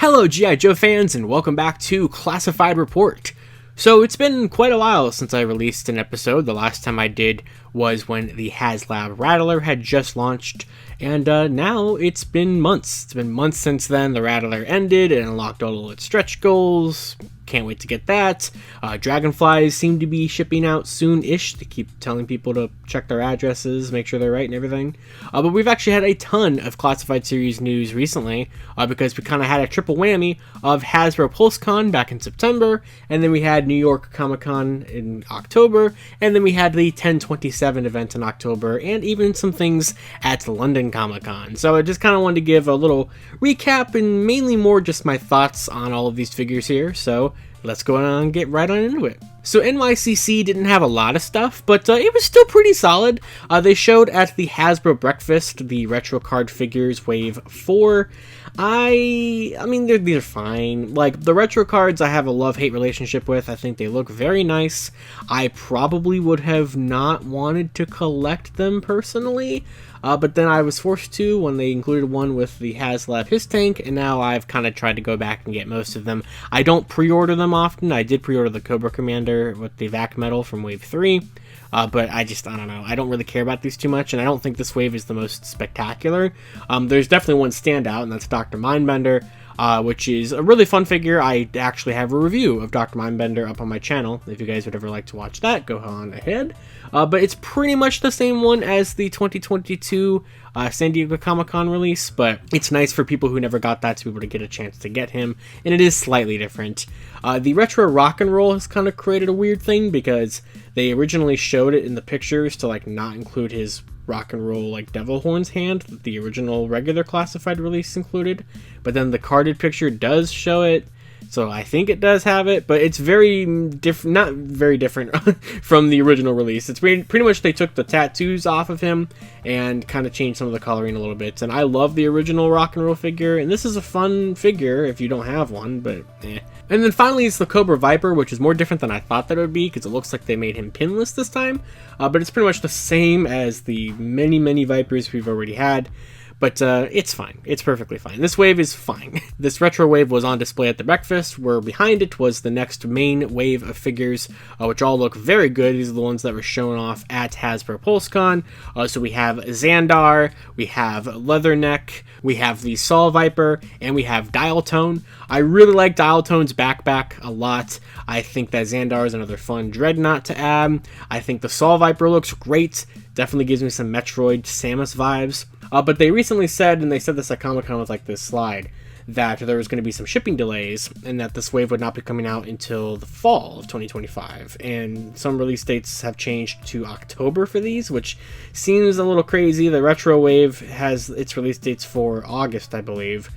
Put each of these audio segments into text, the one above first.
Hello G.I. Joe fans, and welcome back to Classified Report. So it's been quite a while since I released an episode. The last time I did was when the HasLab Rattler had just launched, and now it's been months. It's been months since then. The Rattler ended and unlocked all its stretch goals. Can't wait to get that. Dragonflies seem to be shipping out soon-ish. They keep telling people to check their addresses, make sure they're right and everything. But we've actually had a ton of Classified Series news recently because we kind of had a triple whammy of Hasbro PulseCon back in September, and then we had New York Comic-Con in October, and then we had the 10/27 event in October, and even some things at London Comic-Con. So I just kind of wanted to give a little recap and mainly more just my thoughts on all of these figures here. So let's go on and get right on into it. So NYCC didn't have a lot of stuff, but it was still pretty solid. They showed at the Hasbro Breakfast the retro card figures Wave 4. I mean, these are fine. Like, the retro cards I have a love-hate relationship with. I think they look very nice. I probably would have not wanted to collect them personally, but then I was forced to when they included one with the HasLab His Tank, and now I've kind of tried to go back and get most of them. I don't pre-order them often. I did pre-order the Cobra Commander with the Vac Metal from Wave 3, but I don't know. I don't really care about these too much, and I don't think this wave is the most spectacular. There's definitely one standout, and that's Dr. Mindbender, which is a really fun figure. I actually have a review of Dr. Mindbender up on my channel. If you guys would ever like to watch that, go on ahead. But it's pretty much the same one as the 2022 San Diego Comic-Con release, but it's nice for people who never got that to be able to get a chance to get him, and it is slightly different. The retro rock and roll has kind of created a weird thing because they originally showed it in the pictures to like not include his rock and roll like devil horns hand that the original regular classified release included, but then the carded picture does show it, so I think it does have it, but it's very different, not very different from the original release. It's pretty much they took the tattoos off of him and kind of changed some of the coloring a little bit, and I love the original rock and roll figure, and this is a fun figure if you don't have one, but eh. And then finally it's the Cobra Viper, which is more different than I thought that it would be, because it looks like they made him pinless this time, but it's pretty much the same as the many Vipers we've already had. But it's fine. It's perfectly fine. This wave is fine. This retro wave was on display at the breakfast, where behind it was the next main wave of figures, which all look very good. These are the ones that were shown off at Hasbro PulseCon. So we have Xandar, we have Leatherneck, we have the Saw Viper, and we have Dial Tone. I really like Dial Tone's backpack a lot. I think that Xandar is another fun Dreadnought to add. I think the Saw Viper looks great. Definitely gives me some Metroid Samus vibes. But they recently said, and they said this at Comic-Con with like this slide, that there was going to be some shipping delays and that this wave would not be coming out until the fall of 2025. And some release dates have changed to October for these, which seems a little crazy. The retro wave has its release dates for August, I believe.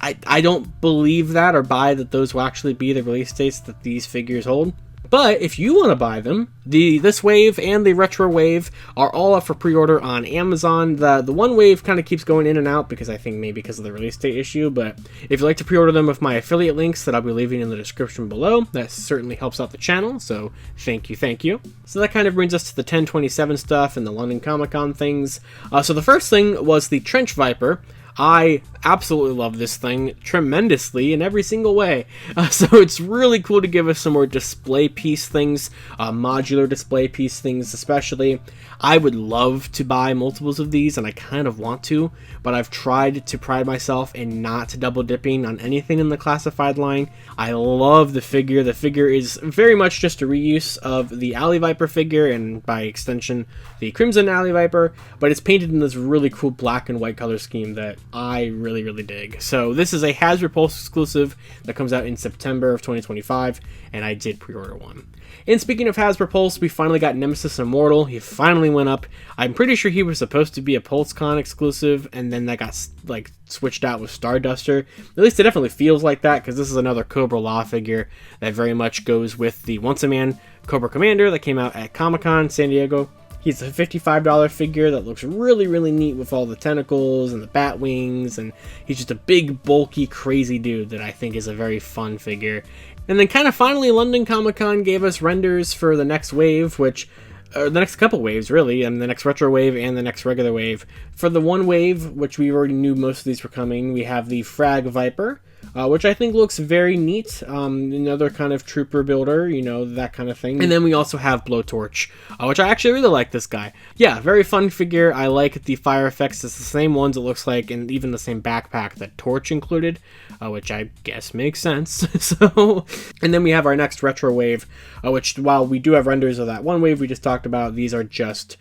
I don't believe that or buy that those will actually be the release dates that these figures hold. But if you want to buy them, this wave and the retro wave are all up for pre-order on Amazon. The one wave kind of keeps going in and out because I think maybe because of the release date issue. But if you'd like to pre-order them with my affiliate links that I'll be leaving in the description below, that certainly helps out the channel. So thank you. So that kind of brings us to the 10/27 stuff and the London Comic-Con things. So the first thing was the Trench Viper. I absolutely love this thing tremendously in every single way. So it's really cool to give us some more display piece things, modular display piece things especially. I would love to buy multiples of these, and I kind of want to, but I've tried to pride myself in not double dipping on anything in the classified line. I love the figure. The figure is very much just a reuse of the Alley Viper figure, and by extension the Crimson Alley Viper, but it's painted in this really cool black and white color scheme that I really dig. So this is a Hasbro Pulse exclusive that comes out in September of 2025, and I did pre-order one. And speaking of Hasbro Pulse, we finally got Nemesis Immortal. He finally went up. I'm pretty sure he was supposed to be a PulseCon exclusive, and then that got like switched out with Starduster. At least it definitely feels like that, because this is another Cobra Law figure that very much goes with the Once a Man Cobra Commander that came out at Comic-Con San Diego. He's a $55 figure that looks really neat with all the tentacles and the bat wings, and he's just a big, bulky, crazy dude that I think is a very fun figure. And then kind of finally, London Comic-Con gave us renders for the next wave, the next couple waves, really, and the next retro wave and the next regular wave. For the one wave, which we already knew most of these were coming, we have the Frag Viper, which I think looks very neat. Another kind of trooper builder, you know, that kind of thing. And then we also have Blowtorch, which I actually really like this guy. Yeah, very fun figure. I like the fire effects. It's the same ones it looks like, and even the same backpack that Torch included, which I guess makes sense. So, and then we have our next retro wave, which while we do have renders of that one wave we just talked about, these are just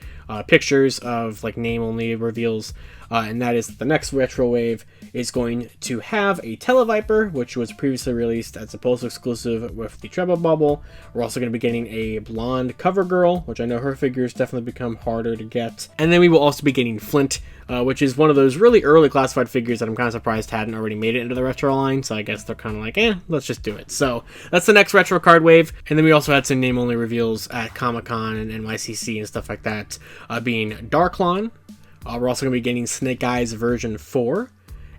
pictures of like name-only reveals. And that is the next retro wave is going to have a Televiper, which was previously released as a Pulse exclusive with the Treble Bubble. We're also going to be getting a blonde Cover Girl, which I know her figures definitely become harder to get. And then we will also be getting Flint, which is one of those really early classified figures that I'm kind of surprised hadn't already made it into the retro line. So I guess they're kind of like, let's just do it. So that's the next retro card wave. And then we also had some name-only reveals at Comic-Con and NYCC and stuff like that, being Darklon. We're also going to be getting Snake Eyes version 4,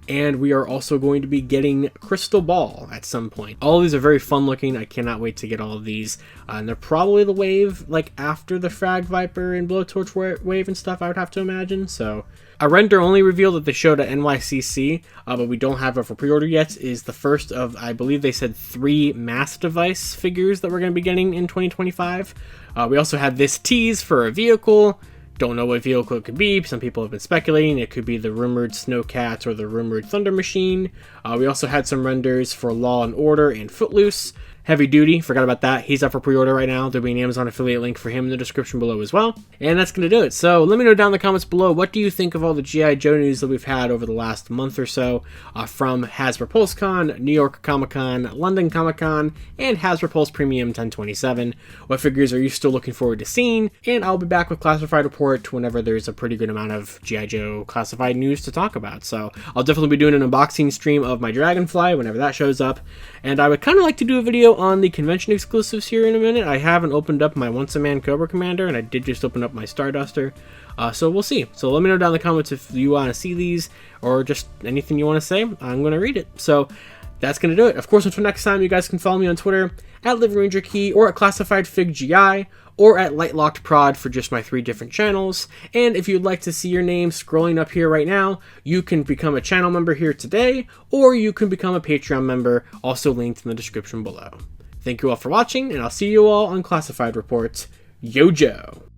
and we are also going to be getting Crystal Ball at some point. All of these are very fun looking. I cannot wait to get all of these, and they're probably the wave like after the Frag Viper and Blowtorch wave and stuff, I would have to imagine. So a render only reveal that they showed at NYCC, but we don't have it for pre-order yet, is the first of, I believe they said, 3 mass device figures that we're going to be getting in 2025. We also have this tease for a vehicle. Don't know what vehicle it could be. Some people have been speculating it could be the rumored Snowcat or the rumored Thunder Machine. We also had some renders for Law and Order and Footloose. Heavy Duty, forgot about that. He's up for pre-order right now. There'll be an Amazon affiliate link for him in the description below as well. And that's going to do it. So let me know down in the comments below, what do you think of all the G.I. Joe news that we've had over the last month or so from Hasbro PulseCon, New York Comic-Con, London Comic-Con, and Hasbro Pulse Premium 1027. What figures are you still looking forward to seeing? And I'll be back with Classified Report whenever there's a pretty good amount of G.I. Joe classified news to talk about. So I'll definitely be doing an unboxing stream of my Dragonfly whenever that shows up. And I would kind of like to do a video on the convention exclusives here in a minute. I haven't opened up my Once a Man Cobra Commander, and I did just open up my Starduster. So we'll see. So let me know down in the comments if you want to see these or just anything you want to say. I'm going to read it. So that's going to do it. Of course, until next time, you guys can follow me on Twitter at LivingRangerKey or at ClassifiedFigGI or at LightLockedProd for just my 3 different channels. And if you'd like to see your name scrolling up here right now, you can become a channel member here today, or you can become a Patreon member, also linked in the description below. Thank you all for watching, and I'll see you all on Classified Reports. Yo Joe!